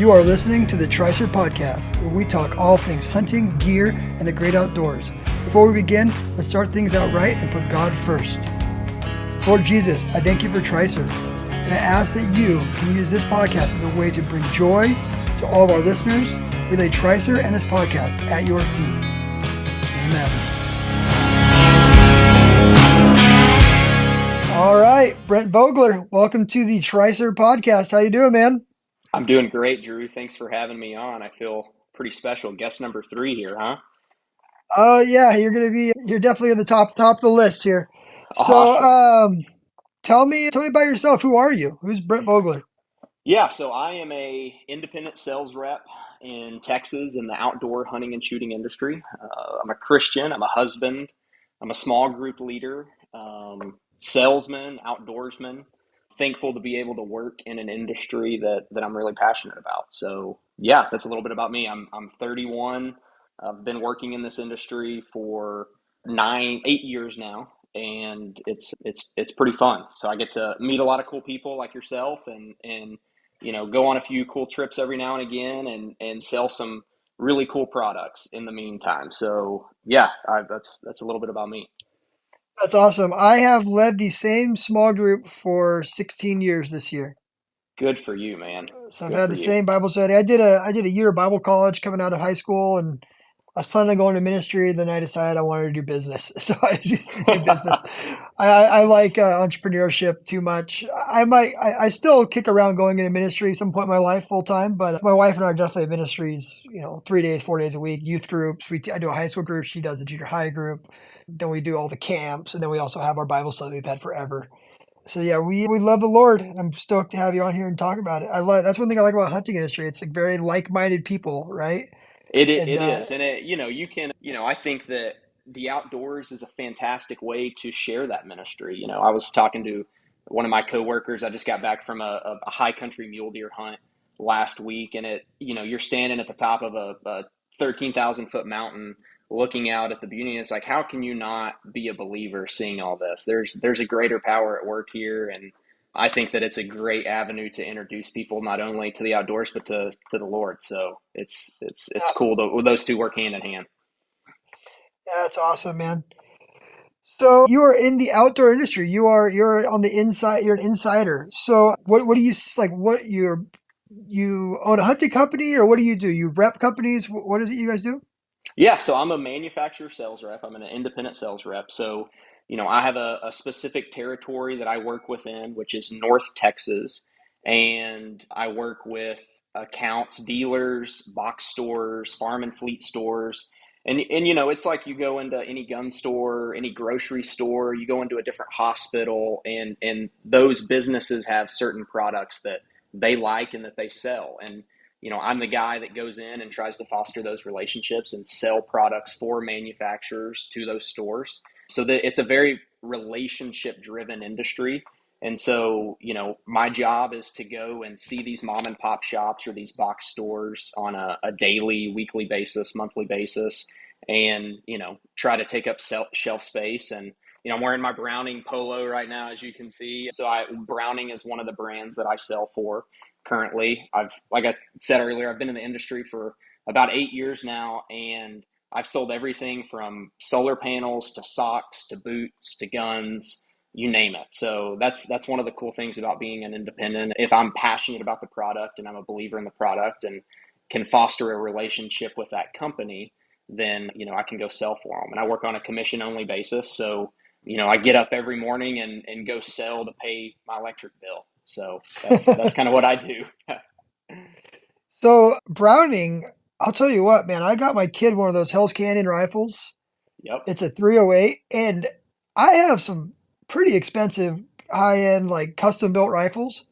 You are listening to the Tricer Podcast, where we talk all things hunting, gear, and the great outdoors. Before we begin, let's start things out right and put God first. Lord Jesus, I thank you for Tricer, and I ask that you can use this podcast as a way to bring joy to all of our listeners. We lay Tricer and this podcast at your feet. Amen. All right, Brent Vogler, welcome to the Tricer Podcast. How you doing, man? I'm doing great, Drew. Thanks for having me on. I feel pretty special. Guest number 3 here, huh? Oh yeah, you're definitely in the top of the list here. So, Awesome. tell me about yourself. Who are you? Who's Brent Vogler? Yeah, so I am a independent sales rep in Texas in the outdoor hunting and shooting industry. I'm a Christian. I'm a husband. I'm a small group leader, salesman, outdoorsman. Thankful to be able to work in an industry that I'm really passionate about. So yeah, that's a little bit about me. I'm 31. I've been working in this industry for 8 years now, and it's pretty fun. So I get to meet a lot of cool people like yourself, and go on a few cool trips every now and again, and sell some really cool products in the meantime. So yeah, that's a little bit about me. That's awesome. I have led the same small group for 16 years this year. Good for you, man. So I've Good had for the you. same Bible study. I did a year of Bible college coming out of high school, and I was planning on going to ministry. Then I decided I wanted to do business, so I just do business. I like entrepreneurship too much. I still kick around going into ministry some point in my life full time, but my wife and I are definitely ministries. 3 days, 4 days a week, youth groups. I do a high school group. She does a junior high group. Then we do all the camps, and then we also have our Bible study we've had forever. So yeah, we love the Lord. I'm stoked to have you on here and talk about it. That's one thing I like about hunting industry. It's like very like-minded people, right? And It is, and you can, I think that the outdoors is a fantastic way to share that ministry. I was talking to one of my coworkers. I just got back from a high country mule deer hunt last week, and you're standing at the top of a 13,000 foot mountain, looking out at the beauty. And it's like, how can you not be a believer seeing all this? There's a greater power at work here, and I think that it's a great avenue to introduce people not only to the outdoors but to the Lord. So it's yeah, cool to those two work hand in hand. yeah, that's awesome, man. So you are in the outdoor industry. You're on the inside. You're an insider. So what do you like? You own a hunting company, or what do you do? You rep companies. What is it you guys do? Yeah, so I'm a manufacturer sales rep. I'm an independent sales rep. So, I have a specific territory that I work within, which is North Texas. And I work with accounts, dealers, box stores, farm and fleet stores. And it's like you go into any gun store, any grocery store, you go into a different hospital, and those businesses have certain products that they like and that they sell. And I'm the guy that goes in and tries to foster those relationships and sell products for manufacturers to those stores. So that it's a very relationship driven industry. And so, my job is to go and see these mom and pop shops or these box stores on a daily, weekly basis, monthly basis, and, try to take up shelf space. And, I'm wearing my Browning polo right now, as you can see. So Browning is one of the brands that I sell for currently. Like I said earlier, I've been in the industry for about 8 years now, and I've sold everything from solar panels to socks to boots to guns, you name it. So that's one of the cool things about being an independent. If I'm passionate about the product and I'm a believer in the product and can foster a relationship with that company, then I can go sell for them. And I work on a commission only basis. So I get up every morning and go sell to pay my electric bill. So that's kind of what I do. So Browning, I'll tell you what, man. I got my kid one of those Hell's Canyon rifles. Yep. It's a 308, and I have some pretty expensive high-end like custom built rifles.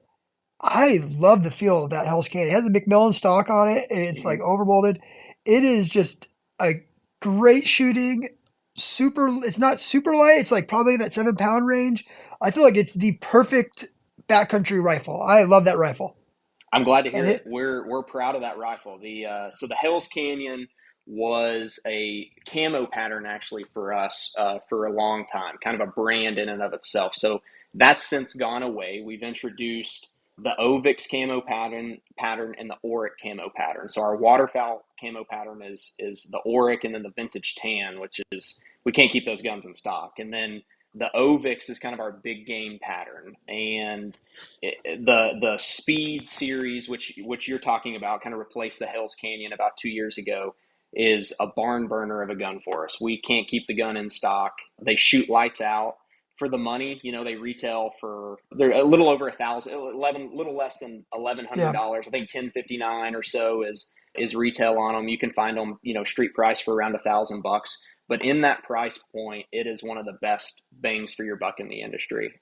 I love the feel of that Hell's Canyon. It has a McMillan stock on it, and it's like Hmm. overmolded. It is just a great shooting. Super. It's not super light. It's like probably that 7 pound range. I feel like it's the perfect backcountry rifle. I love that rifle, I'm glad to and hear it. it. We're proud of that rifle. The Hell's Canyon was a camo pattern actually for us for a long time, kind of a brand in and of itself. So that's since gone away. We've introduced the Ovix camo pattern and the Auric camo pattern. So our waterfowl camo pattern is the Auric and then the vintage tan, which is we can't keep those guns in stock. And then the Ovix is kind of our big game pattern, and the Speed series, which you're talking about, kind of replaced the Hell's Canyon about 2 years ago, is a barn burner of a gun for us. We can't keep the gun in stock. They shoot lights out for the money. They retail for they're a little over 1,000, 11, little less than Yeah. $1,100. I think 1059 or so is retail on them. You can find them, street price for around $1,000. But in that price point, it is one of the best bangs for your buck in the industry.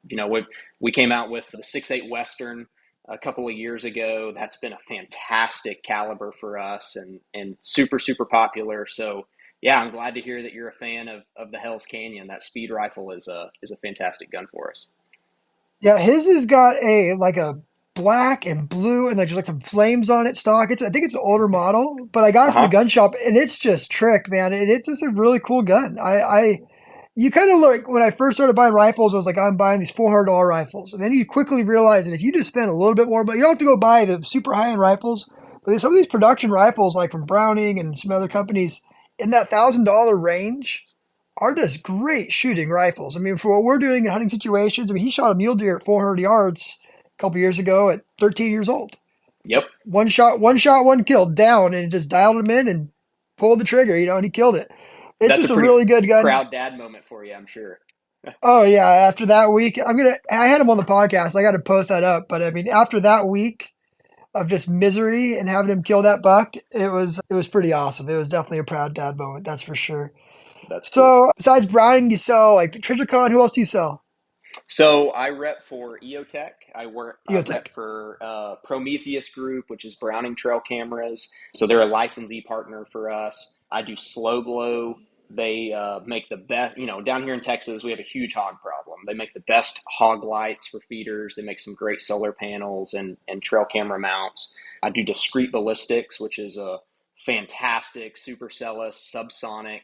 We came out with the 6.8 Western a couple of years ago. That's been a fantastic caliber for us and super, super popular. So yeah, I'm glad to hear that you're a fan of the Hell's Canyon. That speed rifle is a fantastic gun for us. Yeah, his has got a like a black and blue and like just like some flames on it stock. I think it's an older model, but I got Uh it from the huh. gun shop and it's just trick, man. And it's just a really cool gun. You kind of like when I first started buying rifles, I was like, I'm buying these $400 rifles, and then you quickly realize that if you just spend a little bit more, but you don't have to go buy the super high end rifles. But there's some of these production rifles, like from Browning and some other companies, in that $1,000 range, are just great shooting rifles. I mean, for what we're doing in hunting situations, I mean, he shot a mule deer at 400 yards a couple years ago at 13 years old. Yep. Just one kill down, and it just dialed him in and pulled the trigger, and he killed it. It's That's a just a pretty really good gun. proud dad moment for you, I'm sure. Oh yeah, after that week, I had him on the podcast. I got to post that up, but I mean, after that week of just misery and having him kill that buck, it was pretty awesome. It was definitely a proud dad moment, that's for sure. That's cool. So besides Browning, you sell like TreasureCon. Who else do you sell? So I rep for EOTech. I rep EOTech. for Prometheus Group, which is Browning Trail Cameras. So they're a licensee partner for us. I do Slow Glow. They make the best. Down here in Texas, we have a huge hog problem. They make the best hog lights for feeders. They make some great solar panels and trail camera mounts. I do Discreet Ballistics, which is a fantastic supercellus subsonic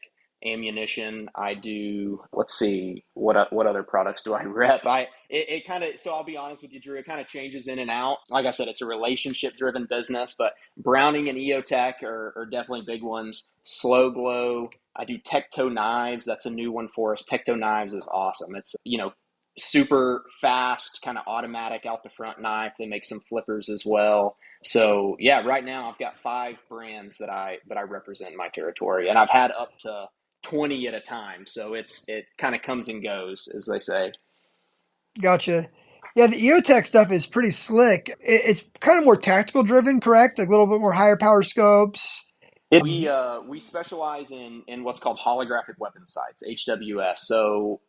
ammunition. I do. Let's see what other products do I rep. It kind of, so I'll be honest with you, Drew. It kind of changes in and out. Like I said, it's a relationship driven business, but Browning and EOTech are definitely big ones. Slow Glow. I do Tecto Knives. That's a new one for us. Tecto Knives is awesome. It's super fast, kind of automatic out the front knife. They make some flippers as well. So yeah, right now I've got 5 brands that I represent in my territory, and I've had up to 20 at a time. So it kind of comes and goes, as they say. Gotcha. Yeah, the EOTech stuff is pretty slick. It's kind of more tactical driven, correct? Like a little bit more higher power scopes. We specialize in what's called holographic weapon sights, HWS. So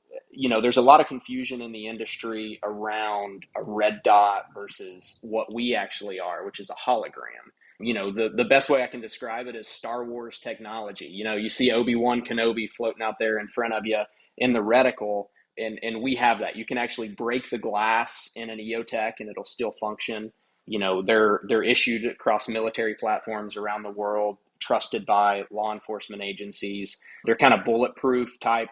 there's a lot of confusion in the industry around a red dot versus what we actually are, which is a hologram. The best way I can describe it is Star Wars technology. You see Obi-Wan Kenobi floating out there in front of you in the reticle, and we have that. You can actually break the glass in an EOTech and it'll still function. They're issued across military platforms around the world, trusted by law enforcement agencies. They're kind of bulletproof type,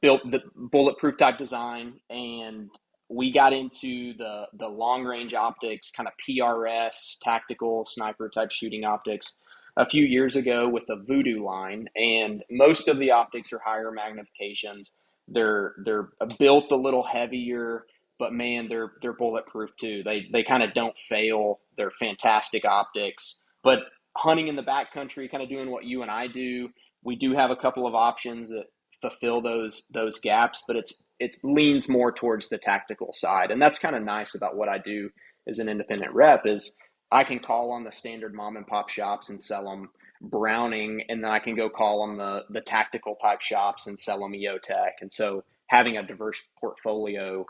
built the bulletproof type design, and we got into the long range optics, kind of PRS, tactical sniper type shooting optics a few years ago with the Voodoo line, and most of the optics are higher magnifications. They're built a little heavier, but man, they're bulletproof too. They kind of don't fail. They're fantastic optics. But hunting in the backcountry, kind of doing what you and I do, we do have a couple of options that fulfill those gaps, but it leans more towards the tactical side, and that's kind of nice about what I do as an independent rep is I can call on the standard mom and pop shops and sell them Browning, and then I can go call on the tactical type shops and sell them EOTech, and so having a diverse portfolio,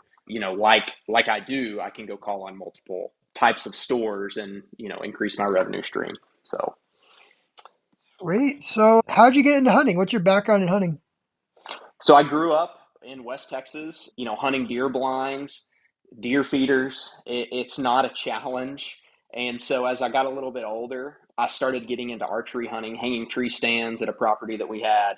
like I do, I can go call on multiple types of stores and increase my revenue stream. So Sweet. So how'd you get into hunting? What's your background in hunting? So I grew up in West Texas, hunting deer blinds, deer feeders. It's not a challenge. And so as I got a little bit older, I started getting into archery hunting, hanging tree stands at a property that we had.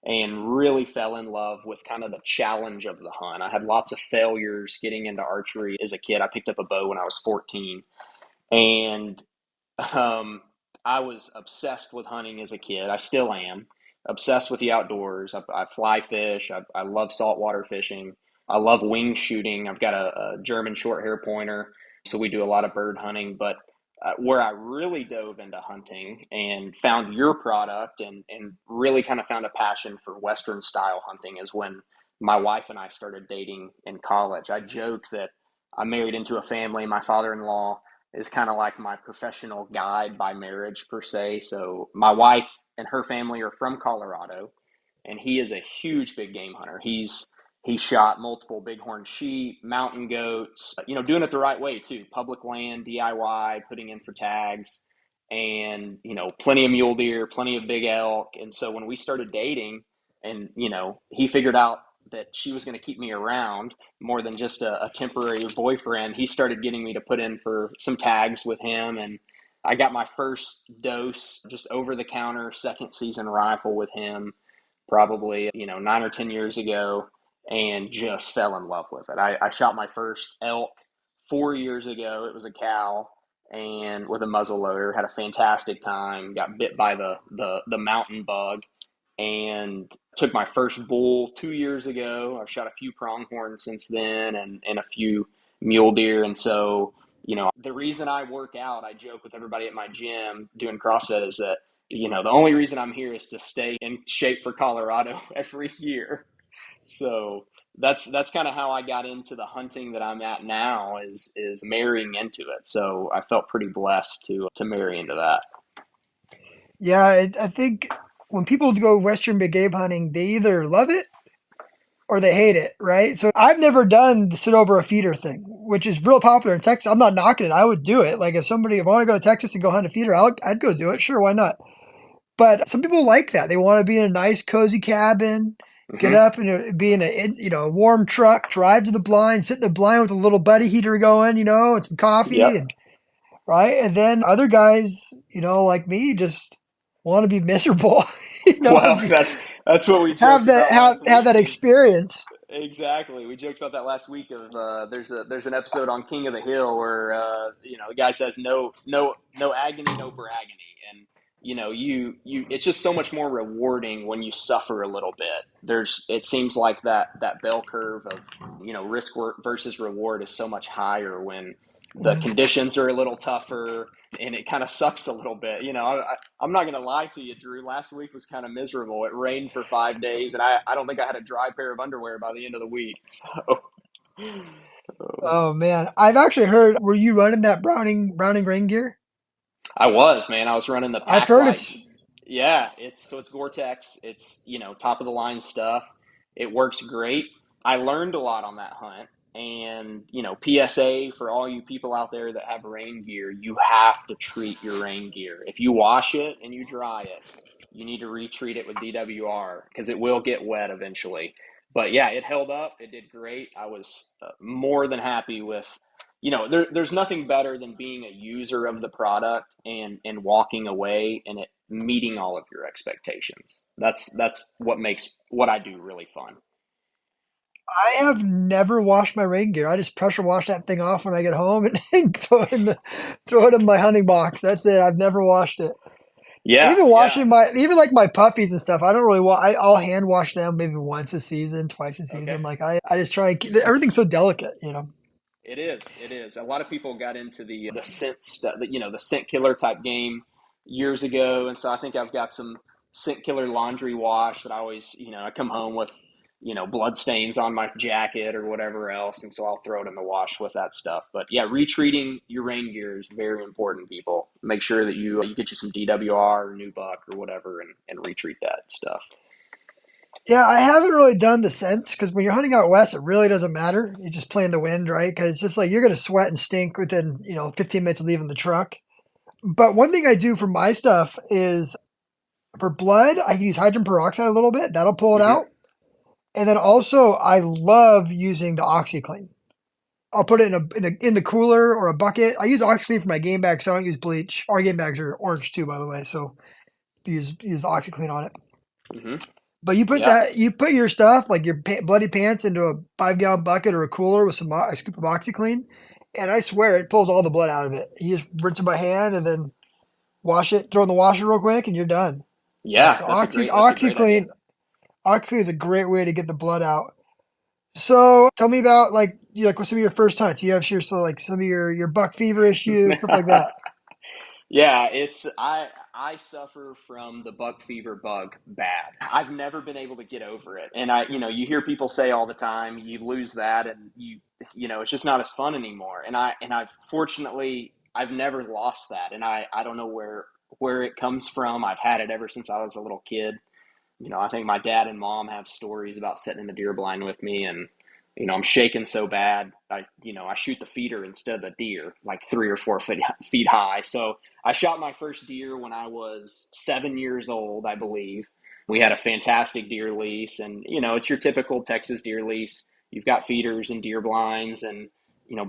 and really fell in love with kind of the challenge of the hunt. I had lots of failures getting into archery as a kid. I picked up a bow when I was 14, and um, I was obsessed with hunting as a kid. I still am obsessed with the outdoors. I fly fish. I love saltwater fishing. I love wing shooting. I've got a German short hair pointer, so we do a lot of bird hunting. But where I really dove into hunting and found your product and really kind of found a passion for Western style hunting is when my wife and I started dating in college. I joke that I married into a family. My father in law is kind of like my professional guide by marriage per se. So my wife and her family are from Colorado, and he is a huge big game hunter. He shot multiple bighorn sheep, mountain goats, doing it the right way too. Public land, DIY, putting in for tags, and plenty of mule deer, plenty of big elk. And so when we started dating, and he figured out that she was going to keep me around more than just a temporary boyfriend, he started getting me to put in for some tags with him. And I got my first dose, just over the counter, second season rifle with him, probably, 9 or 10 years ago, and just fell in love with it. I shot my first elk 4 years ago. It was a cow, and with a muzzleloader, had a fantastic time. Got bit by the mountain bug, and took my first bull 2 years ago. I've shot a few pronghorns since then, and a few mule deer. And so, the reason I work out, I joke with everybody at my gym doing CrossFit, is that, the only reason I'm here is to stay in shape for Colorado every year. So that's kind of how I got into the hunting that I'm at now, is marrying into it. So I felt pretty blessed to marry into that. Yeah, I think when people go Western big game hunting, they either love it or they hate it, right? So I've never done the sit over a feeder thing, which is real popular in Texas. I'm not knocking it. I would do it. Like if I want to go to Texas and go hunt a feeder, I'd go do it. Sure, why not? But some people like that. They want to be in a nice, cozy cabin, get Hmm. up and be in a warm truck, drive to the blind, sit in the blind with a little buddy heater going, and some coffee, Yep. and right. And then other guys, like me, just want to be miserable, Well, that's what we have joked that about last have week. that Is experience. exactly, we joked about that last week. Of there's an episode on King of the Hill where the guy says no agony, no braggony, and you it's just so much more rewarding when you suffer a little bit. It seems like that bell curve of risk versus reward is so much higher when the Mhm. conditions are a little tougher, and it kind of sucks a little bit. I'm not going to lie to you, Drew. Last week was kind of miserable. It rained for 5 days, and I don't think I had a dry pair of underwear by the end of the week. So Oh man, I've actually heard. Were you running that Browning rain gear? I was, man. I was running the I've Pack heard Light. it's. Yeah, it's Gore-Tex. It's, top of the line stuff. It works great. I learned a lot on that hunt. And, PSA for all you people out there that have rain gear, you have to treat your rain gear. If you wash it and you dry it, you need to retreat it with DWR because it will get wet eventually. But yeah, it held up. It did great. I was more than happy with, there's nothing better than being a user of the product and walking away and it meeting all of your expectations. That's what makes what I do really fun. I have never washed my rain gear. I just pressure wash that thing off when I get home and throw it in my hunting box. That's it. I've never washed it. Yeah, Even yeah. washing even like my puppies and stuff. I don't really I'll hand wash them maybe once a season, twice a season. Okay. Like I just try and keep everything's so delicate. It is. It is. A lot of people got into the scent stuff, the scent killer type game years ago, and so I think I've got some scent killer laundry wash that I always, I come home with, blood stains on my jacket or whatever else, and so I'll throw it in the wash with that stuff. But yeah, retreating your rain gear is very important. People, make sure that you get you some DWR or Nubuck or whatever, and retreat that stuff. Yeah, I haven't really done the scents because when you're hunting out west, it really doesn't matter. You just play in the wind, right? Because it's just like you're gonna sweat and stink within 15 minutes of leaving the truck. But one thing I do for my stuff is for blood, I can use hydrogen peroxide a little bit. That'll pull it Hmm. out. And then also, I love using the OxyClean. I'll put it in the cooler or a bucket. I use OxyClean for my game bags, so I don't use bleach. Our game bags are orange too, by the way. So use the OxyClean on it. Hmm. But Yeah. you put your stuff like your bloody pants into a 5 gallon bucket or a cooler with a scoop of OxyClean, and I swear it pulls all the blood out of it. You just rinse it by hand and then wash it, throw it in the washer real quick, and you're done. Yeah, So that's a great idea. OxyClean is a great way to get the blood out. So tell me about like what's some of your first hunts? You have like some of your buck fever issues, stuff like that. Yeah, it's I suffer from the buck fever bug bad. I've never been able to get over it. And you hear people say all the time, you lose that and it's just not as fun anymore. And I've fortunately I've never lost that. And I don't know where it comes from. I've had it ever since I was a little kid. I think my dad and mom have stories about sitting in the deer blind with me and I'm shaking so bad. I shoot the feeder instead of the deer, like 3 or 4 feet high. So I shot my first deer when I was 7 years old, I believe. We had a fantastic deer lease and, it's your typical Texas deer lease. You've got feeders and deer blinds and,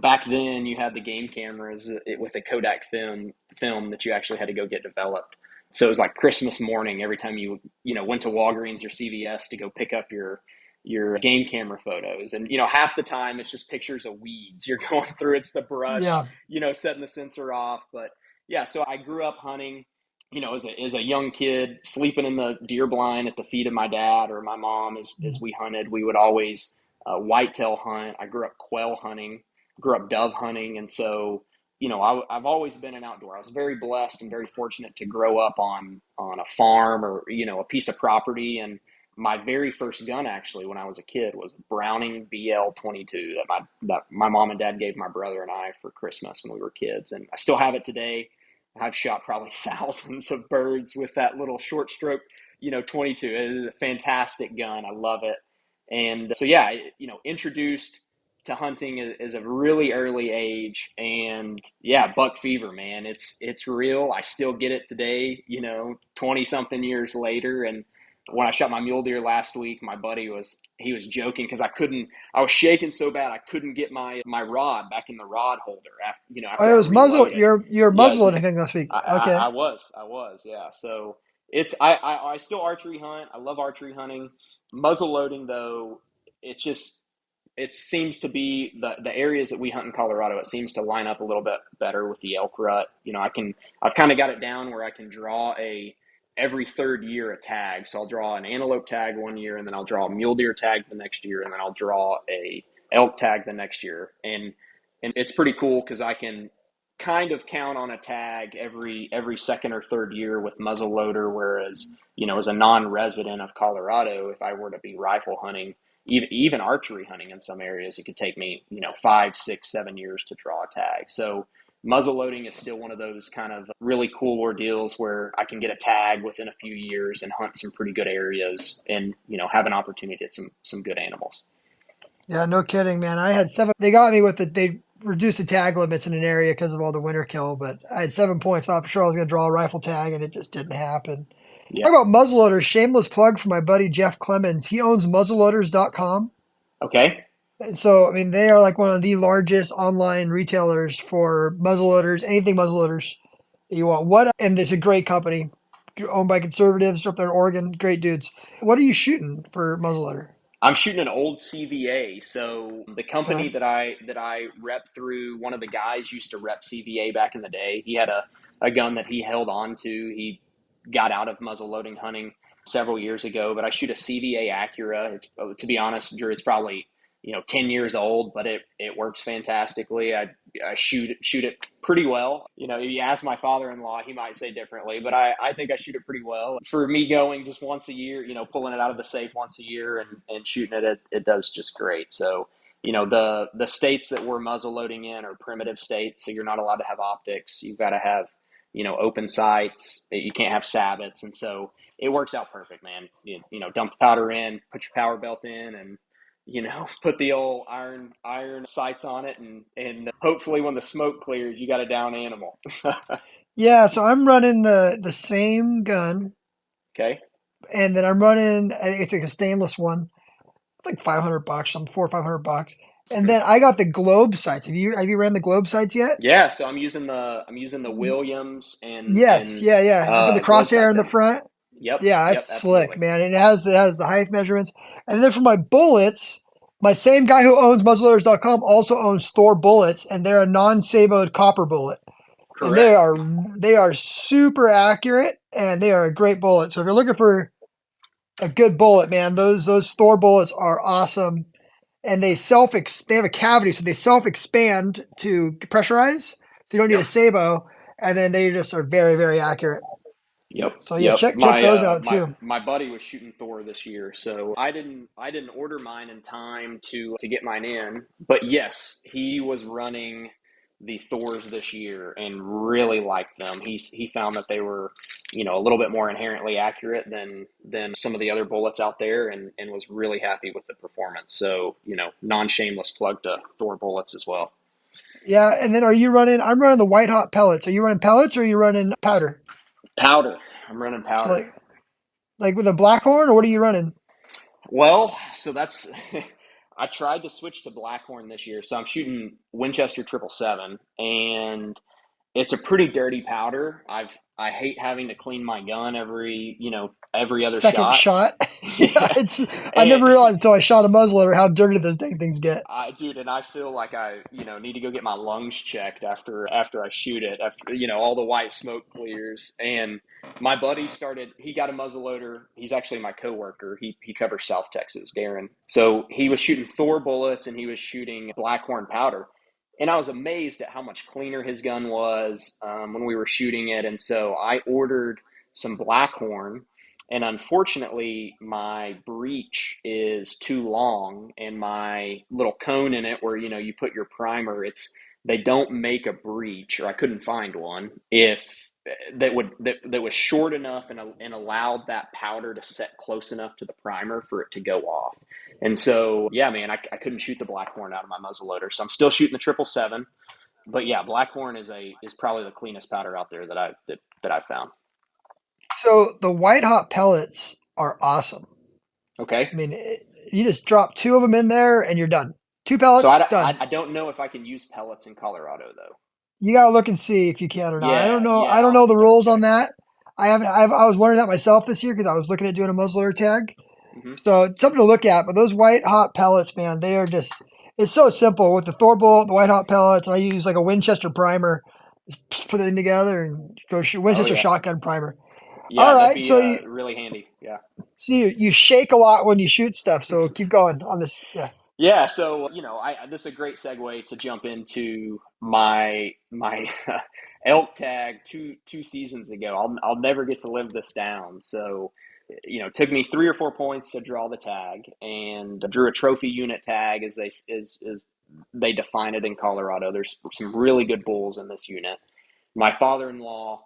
back then you had the game cameras with a Kodak film that you actually had to go get developed. So it was like Christmas morning every time you went to Walgreens or CVS to go pick up your game camera photos. And half the time it's just pictures of weeds you're going through. It's the brush, Yeah. setting the sensor off. But yeah, so I grew up hunting. As a young kid, sleeping in the deer blind at the feet of my dad or my mom as we hunted. We would always whitetail hunt. I grew up quail hunting, grew up dove hunting, and so I've always been an outdoor. I was very blessed and very fortunate to grow up on a farm or a piece of property. And my very first gun, actually, when I was a kid, was a Browning BL-22 that my mom and dad gave my brother and I for Christmas when we were kids, and I still have it today. I've shot probably thousands of birds with that little short stroke, 22. It is a fantastic gun. I love it. And so, yeah, introduced to hunting is a really early age, and yeah, buck fever, man, it's real. I still get it today, 20 something years later. And when I shot my mule deer last week, my buddy was joking because I was shaking so bad I couldn't get my rod back in the rod holder Oh, after it I was muzzle. reloaded. You're Yeah, muzzle hunting last week. Okay. I was, yeah. So I still archery hunt. I love archery hunting. Muzzle loading though, it's just it seems to be the areas that we hunt in Colorado. It seems to line up a little bit better with the elk rut. I've kind of got it down where I can draw every third year a tag. So I'll draw an antelope tag one year, and then I'll draw a mule deer tag the next year, and then I'll draw a elk tag the next year. And it's pretty cool because I can kind of count on a tag every second or third year with muzzleloader. Whereas as a non-resident of Colorado, if I were to be rifle hunting, even archery hunting in some areas, it could take me 5, 6, 7 years to draw a tag. So muzzle loading is still one of those kind of really cool ordeals where I can get a tag within a few years and hunt some pretty good areas and have an opportunity to get some good animals. Yeah, no kidding, man. I had seven. They got me with they reduced the tag limits in an area because of all the winter kill, but I had 7 points. Thought for sure I was going to draw a rifle tag, and it just didn't happen. Yeah. Talk about muzzleloaders. Shameless plug for my buddy Jeff Clemens. He owns muzzleloaders.com. Okay. And so, I mean, they are like one of the largest online retailers for muzzleloaders, anything muzzleloaders that you want. And it's a great company owned by conservatives up there in Oregon. Great dudes. What are you shooting for muzzleloader? I'm shooting an old CVA. So the Okay. company that I rep through, one of the guys used to rep CVA back in the day. He had a gun that he held on to. He got out of muzzle loading hunting several years ago, but I shoot a CVA Acura. It's, to be honest, Drew, it's probably 10 years old, but it works fantastically. I shoot it pretty well. If you ask my father-in-law, he might say differently, but I think I shoot it pretty well. For me going just once a year, pulling it out of the safe once a year and shooting it does just great. So, the states that we're muzzle loading in are primitive states, so you're not allowed to have optics. You've got to have, open sights. You can't have sabots, and so it works out perfect, man. Dump the powder in, put your power belt in, and put the old iron sights on it, and hopefully when the smoke clears, you got a down animal. Yeah, so I'm running the same gun, Okay. and then I'm running it's like a stainless one. It's like $500, some 400 or 500 bucks. And then I got the globe sights. Have you ran the globe sights yet? Yeah, so I'm using the Williams and Yes, yeah, yeah. You put the globe crosshair sights, in the and front. Yep. Yeah, it's Yep. slick, Absolutely. man. And it has the height measurements. And then for my bullets, my same guy who owns muzzleloaders.com also owns Thor bullets, and they're a non-saboed copper bullet. And they Correct. are they are super accurate, and they are a great bullet. So if you're looking for a good bullet, man, those Thor bullets are awesome. And they have a cavity, so they self expand to pressurize. So you don't need a Yep. sabo, and then they just are very very accurate. Yep, So yeah, yep. check My those out my too. my buddy was shooting Thor this year, so I didn't order mine in time to get mine in. But yes, he was running the Thors this year and really liked them. He found that they were, a little bit more inherently accurate than some of the other bullets out there, and was really happy with the performance. So, non shameless plug to Thor bullets as well. Yeah, and then are you running? I'm running the white hot pellets. Are you running pellets or are you running powder? Powder. I'm running So powder. like with a black horn, or what are you running? Well, so that's I tried to switch to Blackhorn this year, so I'm shooting Winchester 777, and it's a pretty dirty powder. I hate having to clean my gun every other Second shot. shot. Yeah, Yeah, it's. I and never realized until I shot a muzzleloader how dirty those dang things get. dude, and I feel like I, need to go get my lungs checked after I shoot it. After all the white smoke clears, and my buddy started. He got a muzzleloader. He's actually my coworker. He covers South Texas, Darren. So he was shooting Thor bullets and he was shooting Blackhorn powder, and I was amazed at how much cleaner his gun was when we were shooting it. And so I ordered some Blackhorn, and unfortunately my breech is too long, and my little cone in it where you put your primer, they don't make a breech, or I couldn't find one, if that was short enough and allowed that powder to set close enough to the primer for it to go off. And so yeah, man, I couldn't shoot the Blackhorn out of my muzzle loader, so I'm still shooting the 777. But yeah, Blackhorn is probably the cleanest powder out there that I've found. So the white hot pellets are awesome. Okay. I mean, you just drop two of them in there and you're done. Two So pellets, I, done. I don't know if I can use pellets in Colorado though. You gotta look and see if you can or not. I don't Yeah, know. I yeah, don't I'll know have to the double rules on check. that. I was wondering that myself this year because I was looking at doing a muzzleloader tag. Hmm. So it's something to look at. But those white hot pellets, man, they are just. It's so simple with the Thor bolt, the white hot pellets. And I use like a Winchester primer. Just put it in together and go shoot Oh Winchester yeah, shotgun primer. All yeah, that'd right, be so you really handy. Yeah. see you shake a lot when you shoot stuff. So keep going on this. Yeah. Yeah, so I this is a great segue to jump into my elk tag two seasons ago. I'll never get to live this down. So, it took me 3 or 4 points to draw the tag, and drew a trophy unit tag, as they define it in Colorado. There's some really good bulls in this unit. My father-in-law,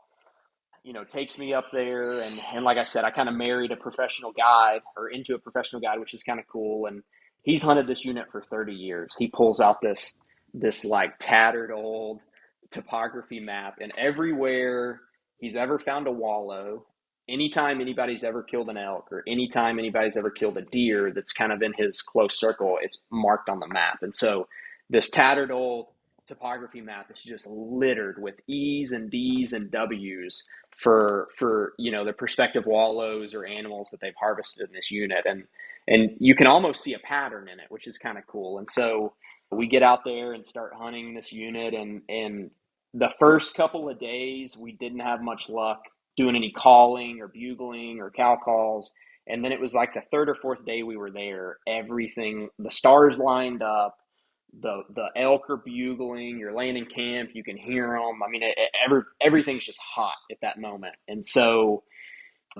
takes me up there, and like I said, I kind of married a professional guide, or into a professional guide, which is kind of cool. And he's hunted this unit for 30 years. He pulls out this like tattered old topography map, and everywhere he's ever found a wallow, anytime anybody's ever killed an elk, or anytime anybody's ever killed a deer that's kind of in his close circle, it's marked on the map. And so this tattered old topography map is just littered with E's and D's and W's for the prospective wallows or animals that they've harvested in this unit. And you can almost see a pattern in it, which is kind of cool. And so we get out there and start hunting this unit, and the first couple of days we didn't have much luck doing any calling or bugling or cow calls. And then it was like the third or fourth day we were there, everything, the stars lined up, the elk are bugling, you're laying in camp, you can hear them. I mean, everything's just hot at that moment. And so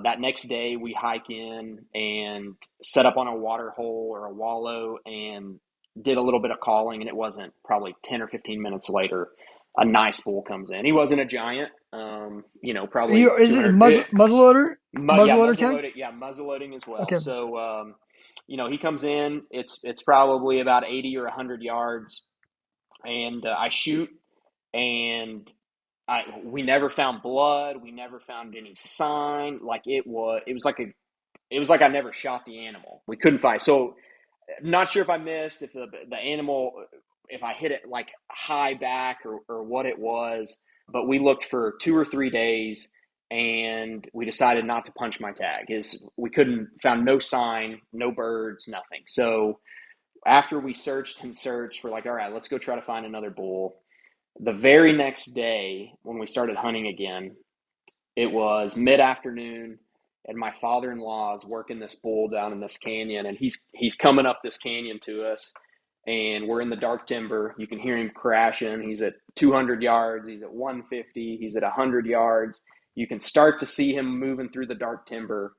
that next day we hike in and set up on a water hole or a wallow, and did a little bit of calling, and it wasn't probably 10 or 15 minutes later, a nice bull comes in. He wasn't a giant, Are probably you? Is it 200. muzzleloader? Yeah, Muzzleloader muzzle tag? loading. Yeah, muzzle loading as well. Okay. So, he comes in. It's probably about 80 or 100 yards, and I shoot, and we never found blood. We never found any sign. Like it was like I never shot the animal. We couldn't find. So, not sure if I missed, if the animal, if I hit it like high back, or what it was. But we looked for 2 or 3 days. and we decided not to punch my tag. We couldn't found no sign, no birds, nothing. So after we searched and searched, we're like, all right, let's go try to find another bull. The very next day, when we started hunting again, it was mid-afternoon, and my father-in-law is working this bull down in this canyon, and he's coming up this canyon to us, and we're in the dark timber. You can hear him crashing. He's at 200 yards. He's at 150. He's at 100 yards. You can start to see him moving through the dark timber,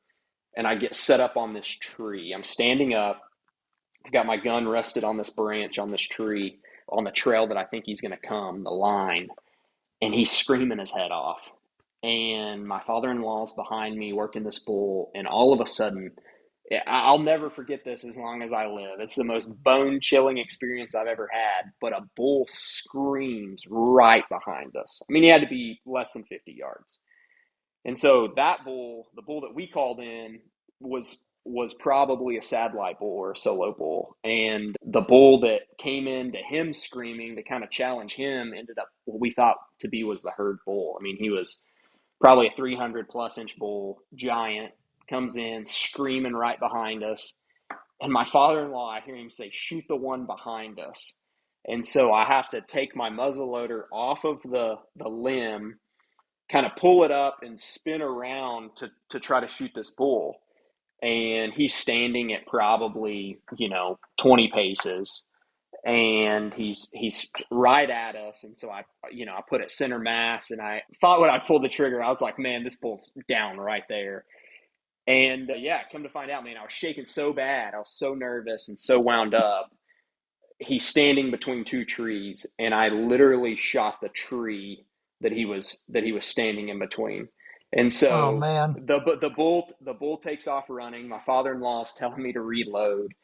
and I get set up on this tree. I'm standing up. I've got my gun rested on this branch on this tree on the trail that I think he's going to come, the line, and he's screaming his head off. And my father-in-law's behind me working this bull, and all of a sudden, I'll never forget this as long as I live. It's the most bone-chilling experience I've ever had, but a bull screams right behind us. I mean, he had to be less than 50 yards. And so that bull, the bull that we called in, was probably a satellite bull or a solo bull. And the bull that came in to him screaming to kind of challenge him ended up what we thought to be was the herd bull. I mean, he was probably a 300 plus inch bull, giant, comes in screaming right behind us. And my father-in-law, I hear him say, shoot the one behind us. And so I have to take my muzzleloader off of the limb, kind of pull it up and spin around to try to shoot this bull. And he's standing at probably, 20 paces, and he's right at us. And so I put it center mass, and I thought when I pulled the trigger, I was like, man, this bull's down right there. And yeah, come to find out, man, I was shaking so bad. I was so nervous and so wound up. He's standing between two trees, and I literally shot the tree that he was standing in between. And Oh so man. the bull takes off running. My father-in-law is telling me to reload,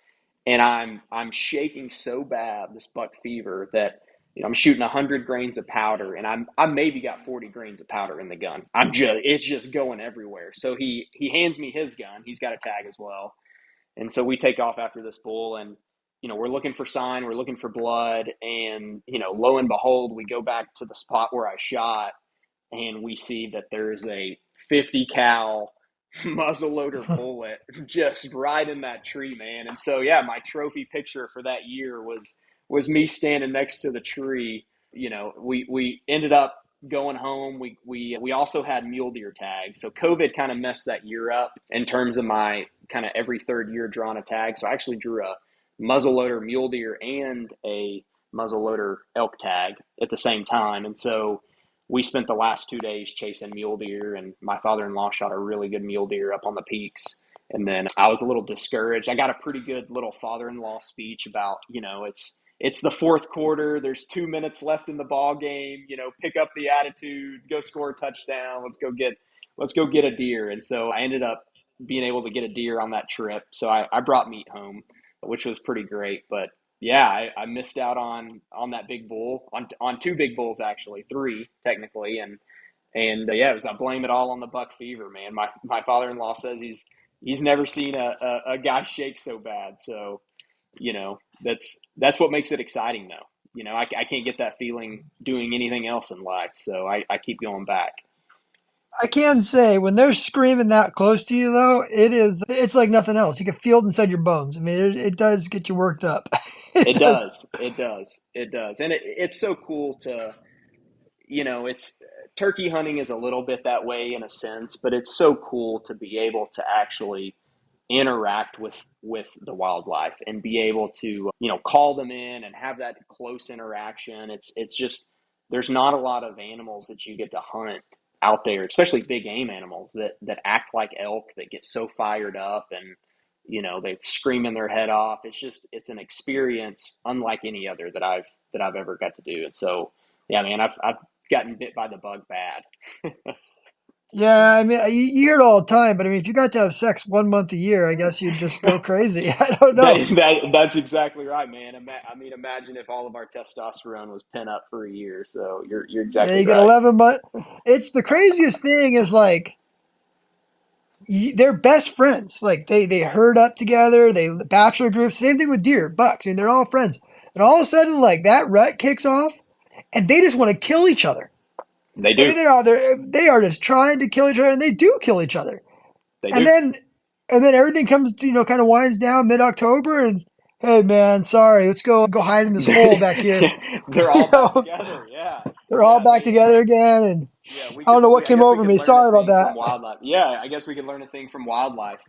and I'm shaking so bad, this buck fever, that I'm shooting 100 grains of powder, and I maybe got 40 grains of powder in the gun. It's just going everywhere. So he hands me his gun. He's got a tag as well, and so we take off after this bull, and we're looking for sign, we're looking for blood, and lo and behold, we go back to the spot where I shot, and we see that there's a 50 cal muzzleloader bullet just right in that tree, man. And so yeah, my trophy picture for that year was me standing next to the tree. We ended up going home. We also had mule deer tags. So COVID kind of messed that year up in terms of my kind of every third year drawing a tag. So I actually drew a muzzleloader mule deer and a muzzleloader elk tag at the same time. And so we spent the last 2 days chasing mule deer, and my father-in-law shot a really good mule deer up on the peaks. And then I was a little discouraged. I got a pretty good little father-in-law speech about, it's the fourth quarter. There's 2 minutes left in the ball game. Pick up the attitude, go score a touchdown. Let's go get a deer. And so I ended up being able to get a deer on that trip. So I brought meat home, which was pretty great. But yeah, I missed out on that big bull, on two big bulls, actually three technically, and yeah, I blame it all on the buck fever, man. My father-in-law says he's never seen a guy shake so bad. So that's what makes it exciting, though. I can't get that feeling doing anything else in life, so I keep going back. I can say when they're screaming that close to you, though, it's like nothing else. You can feel it inside your bones. I mean, it does get you worked up. It It does. does, it does, it does, and it's so cool to it's turkey hunting is a little bit that way in a sense, but it's so cool to be able to actually interact with the wildlife and be able to call them in and have that close interaction. It's just there's not a lot of animals that you get to hunt out there, especially big game animals that act like elk, that get so fired up, and they screaming their head off. It's an experience unlike any other that I've ever got to do. And so yeah, man, I've gotten bit by the bug bad. Yeah, I mean, you hear it all the time, but I mean, if you got to have sex 1 month a year, I guess you'd just go crazy. I don't That, know. that's exactly right, man. I mean, imagine if all of our testosterone was pent up for a year. So you're Yeah, exactly you get right. 11 months. It's the craziest thing is like they're best friends. Like they herd up together. They bachelor groups. Same thing with deer, bucks. I mean, they're all friends. And all of a sudden, like that rut kicks off, and they just want to kill each other. They I do. mean, they're out there. They are just trying to kill each other, and they do kill each other. They And do. then, and then everything comes, kind of winds down mid-October, and hey, man, sorry, let's go hide in this hole back here. They're You all back know, together. Yeah. they're all Yeah. back together again, and Yeah, we I don't could. know what I came guess we over could me. learn a Sorry about thing from that. wildlife. Yeah, I guess we could learn a thing from wildlife.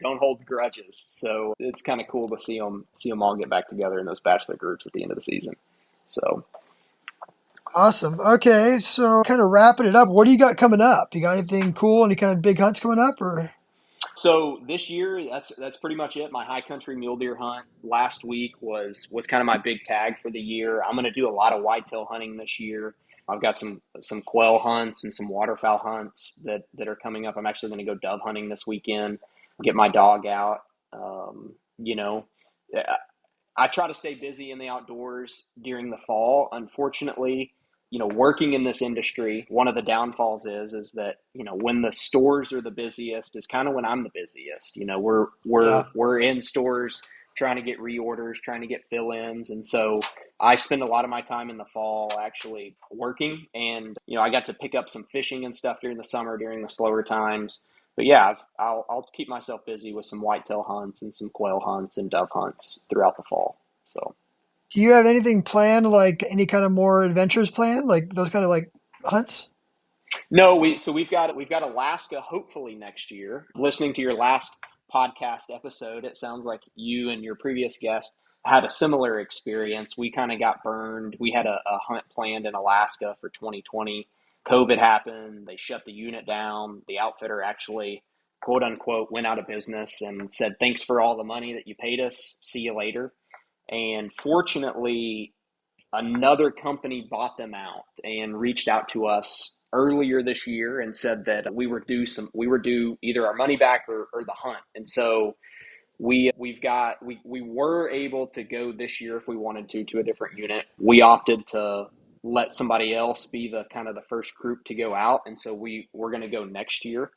Don't hold grudges. So it's kind of cool to see them all get back together in those bachelor groups at the end of the season. So Awesome. Okay, so kind of wrapping it up. What do you got coming up? You got anything cool? Any kind of big hunts coming up, or? So this year, that's pretty much it. My high country mule deer hunt last week was kind of my big tag for the year. I'm going to do a lot of whitetail hunting this year. I've got some quail hunts and some waterfowl hunts that are coming up. I'm actually going to go dove hunting this weekend. Get my dog out. Um, you know, I try to stay busy in the outdoors during the fall. Unfortunately, working in this industry, one of the downfalls is that, when the stores are the busiest is kind of when I'm the busiest. We're Yeah. we're we're in stores trying to get reorders, trying to get fill-ins, and so I spend a lot of my time in the fall actually working, and I got to pick up some fishing and stuff during the summer during the slower times. But yeah, I'll keep myself busy with some whitetail hunts and some quail hunts and dove hunts throughout the fall. So Do you have anything planned, like any kind of more adventures planned, like those kind of like hunts? no, we've got Alaska hopefully next year. Listening to your last podcast episode, it sounds like you and your previous guest had a similar experience. We kind of got burned. We had a hunt planned in Alaska for 2020. COVID happened. They shut the unit down. The outfitter actually, quote unquote, went out of business and said, "Thanks for all the money that you paid us. See you later." And fortunately, another company bought them out and reached out to us earlier this year and said that we were due either our money back or the hunt. And so we were able to go this year if we wanted to a different unit. We opted to let somebody else be the kind of the first group to go out, and so we're going to go next year.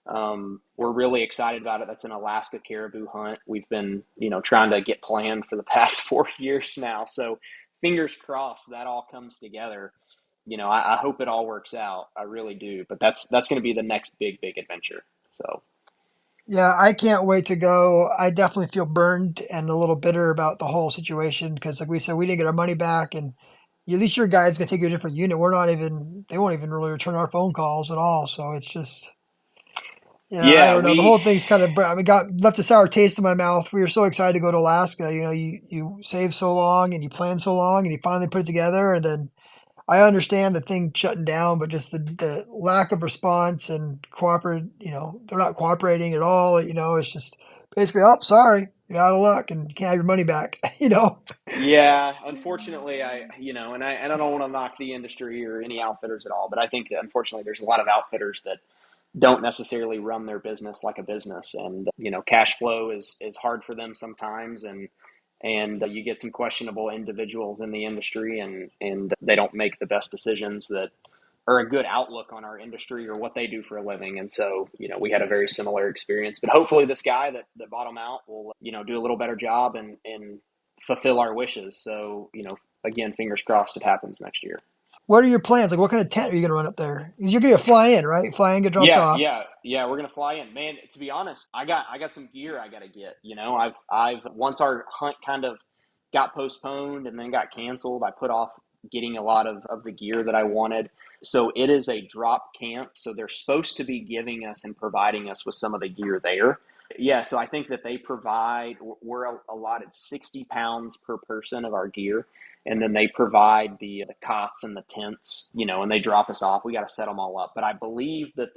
We're really excited about it. That's an Alaska caribou hunt. We've been trying to get planned for the past 4 years now. So fingers crossed that all comes together. I hope it all works out. I really do. But that's going to be the next big adventure. So Yeah, I can't wait to go. I definitely feel burned and a little bitter about the whole situation because, like we said, we didn't get our money back, and at least your guide's gonna take you to a different unit. We're not even, they won't even really return our phone calls at all. So it's just, yeah, I yeah, don't know. The we whole thing's kind of, I mean, got left a sour taste in my mouth. We were so excited to go to Alaska. You saved so long and you planned so long and you finally put it together, and then I understand the thing shutting down, but just the lack of response and cooperate, they're not cooperating at all. It's just basically, oh, sorry, you're out of luck and you can't have your money back. Yeah, unfortunately, and I don't want to knock the industry or any outfitters at all, but I think that unfortunately there's a lot of outfitters that don't necessarily run their business like a business, and cash flow is hard for them sometimes, and you get some questionable individuals in the industry, and they don't make the best decisions that are a good outlook on our industry or what they do for a living. And so, we had a very similar experience. But hopefully, this guy that bought them out will, do a little better job and fulfill our wishes. So, again, fingers crossed it happens next year. What are your plans? Like, what kind of tent are you going to run up there? Because you're going to fly in, right? Fly in, get dropped Yeah, off. yeah, yeah. We're gonna fly in, man. To be honest, I got some gear I gotta get. I've once our hunt kind of got postponed and then got canceled. I put off getting a lot of the gear that I wanted. So it is a drop camp. So they're supposed to be giving us and providing us with some of the gear there. Yeah, so I think that they provide. We're allotted 60 pounds per person of our gear, and then they provide the cots and the tents, and they drop us off. We got to set them all up, but I believe that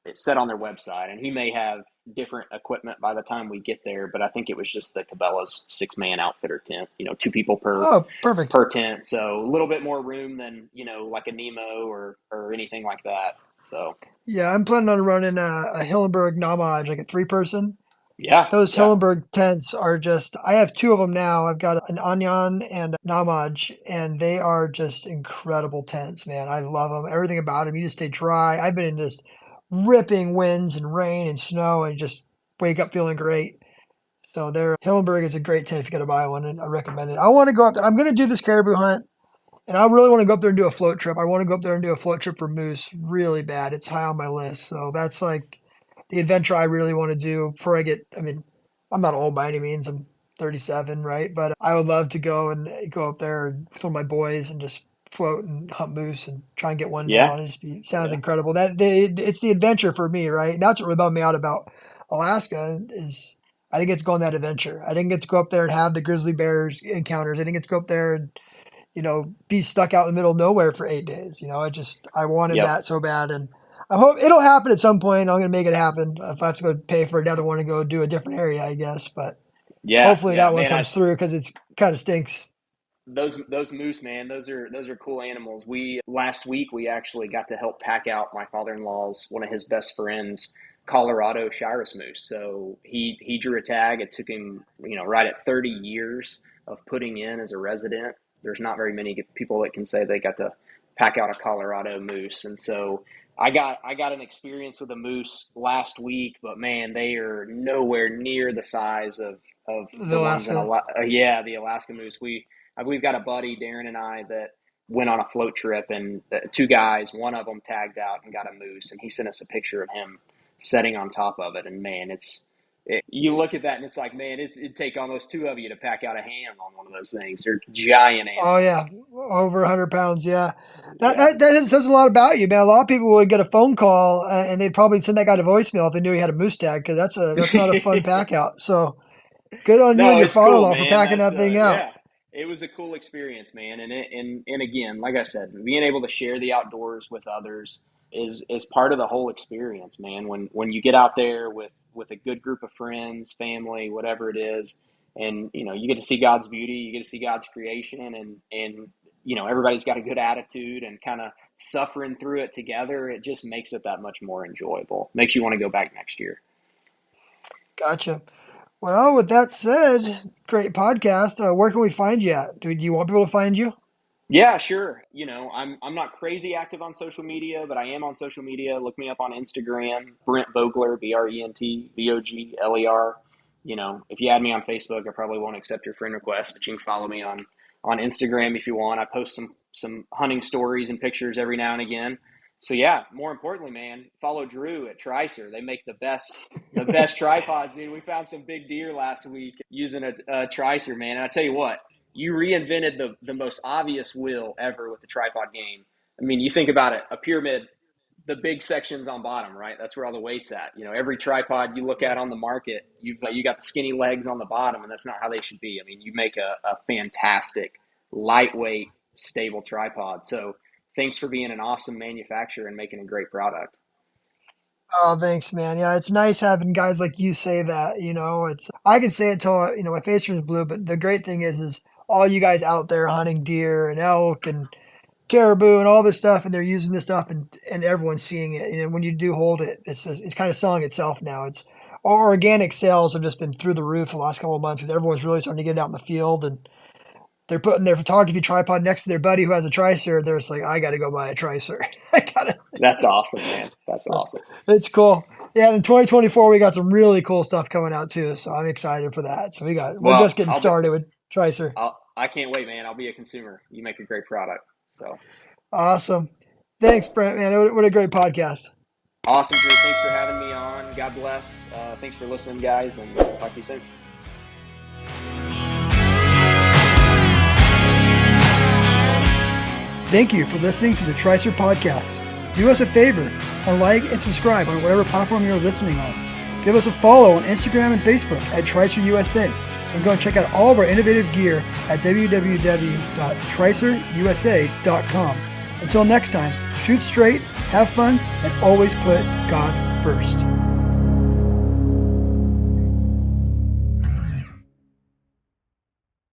it's set on their website, and he may have different equipment by the time we get there. But I think it was just the Cabela's 6-man outfitter tent, two people per Oh, perfect. per tent, so a little bit more room than like a Nemo or anything like that. So Yeah, I'm planning on running a Hillenberg Namaj, like a three-person. yeah, Those yeah, Hillenberg tents are just, I have two of them now. I've got an Anyan and a Namaj, and they are just incredible tents, man. I love them. Everything about them. You just stay dry. I've been in just ripping winds and rain and snow and just wake up feeling great. So Hillenberg is a great tent if you got to buy one, and I recommend it. I want to go out there. I'm going to do this caribou hunt. And I really want to go up there and do a float trip. I want to go up there and do a float trip for moose really bad. It's high on my list. So that's like the adventure I really want to do before I get, I mean, I'm not old by any means. I'm 37, right? But I would love to go up there and with my boys and just float and hunt moose and try and get one Yeah, down. Sounds yeah, incredible. It's the adventure for me, right? And that's what really bummed me out about Alaska is I didn't get to go on that adventure. I didn't get to go up there and have the grizzly bears encounters. I didn't get to go up there and be stuck out in the middle of nowhere for 8 days. I wanted yep, that so bad, and I hope it'll happen at some point. I'm gonna make it happen. If I have to go pay for another one and go do a different area, I guess. But yeah, hopefully yeah, that one man. comes through because it's kind of stinks. Those moose, man, those are cool animals. We last week we actually got to help pack out my father-in-law's one of his best friends Colorado Shiras moose. So he drew a tag. It took him, right at 30 years of putting in as a resident. There's not very many people that can say they got to pack out a Colorado moose. And so I got an experience with a moose last week, but man, they are nowhere near the size of The the ones in Alaska. Alaska. Yeah, the Alaska moose. We've got a buddy, Darren and I, that went on a float trip, and two guys, one of them tagged out and got a moose, and he sent us a picture of him setting on top of it. And man, you look at that and it's like, man, it'd take almost two of you to pack out a ham on one of those things. They're giant Oh animals. yeah, over 100 pounds. Yeah, that, Yeah. that that says a lot about you, man. A lot of people would get a phone call and they'd probably send that guy to voicemail if they knew he had a moose tag because that's not a fun pack out. So good on you and No, your it's cool, father-in-law for man. packing That's that thing out. yeah. It was a cool experience, man. And again, like I said, being able to share the outdoors with others is part of the whole experience, man. When you get out there with a good group of friends, family, whatever it is, and you get to see God's beauty, you get to see God's creation, and everybody's got a good attitude and kind of suffering through it together. It just makes it that much more enjoyable. Makes you want to go back next year. Gotcha. Well, with that said, great podcast. Where can we find you at? Do you want people to find you? Yeah, sure. I'm not crazy active on social media, but I am on social media. Look me up on Instagram, Brent Vogler, BrentVogler. If you add me on Facebook, I probably won't accept your friend request, but you can follow me on Instagram if you want. I post some hunting stories and pictures every now and again. So yeah, more importantly, man, follow Drew at Tricer. They make the best tripods, dude. We found some big deer last week using a Tricer, man. And I tell you what, you reinvented the most obvious wheel ever with the tripod game. I mean, you think about it, a pyramid, the big section's on bottom, right? That's where all the weight's at. Every tripod you look Yeah. at on the market, you got the skinny legs on the bottom, and that's not how they should be. I mean, you make a fantastic, lightweight, stable tripod. So thanks for being an awesome manufacturer and making a great product. Oh, thanks, man. Yeah, it's nice having guys like you say that. It's I can say it till my face turns blue. But the great thing is all you guys out there hunting deer and elk and caribou and all this stuff, and they're using this stuff, and everyone's seeing it. And when you do hold it, it's kind of selling itself now. It's our organic sales have just been through the roof the last couple of months because everyone's really starting to get out in the field and they're putting their photography tripod next to their buddy who has a tricer. They're just like, I got to go buy a tricer. I gotta. That's awesome, man. That's So awesome. it's cool. Yeah, in 2024 we got some really cool stuff coming out too. So I'm excited for that. So we're just Well, getting started with tricer. I can't wait, man. I'll be a consumer. You make a great product. So Awesome. Thanks, Brent. Man, what a great podcast. awesome, Drew. Thanks for having me on. God bless. Thanks for listening, guys, and we'll talk to you soon. Thank you for listening to the Tricer Podcast. Do us a favor and like and subscribe on whatever platform you're listening on. Give us a follow on Instagram and Facebook at Tricer USA. And go and check out all of our innovative gear at www.tricerusa.com. Until next time, shoot straight, have fun, and always put God first.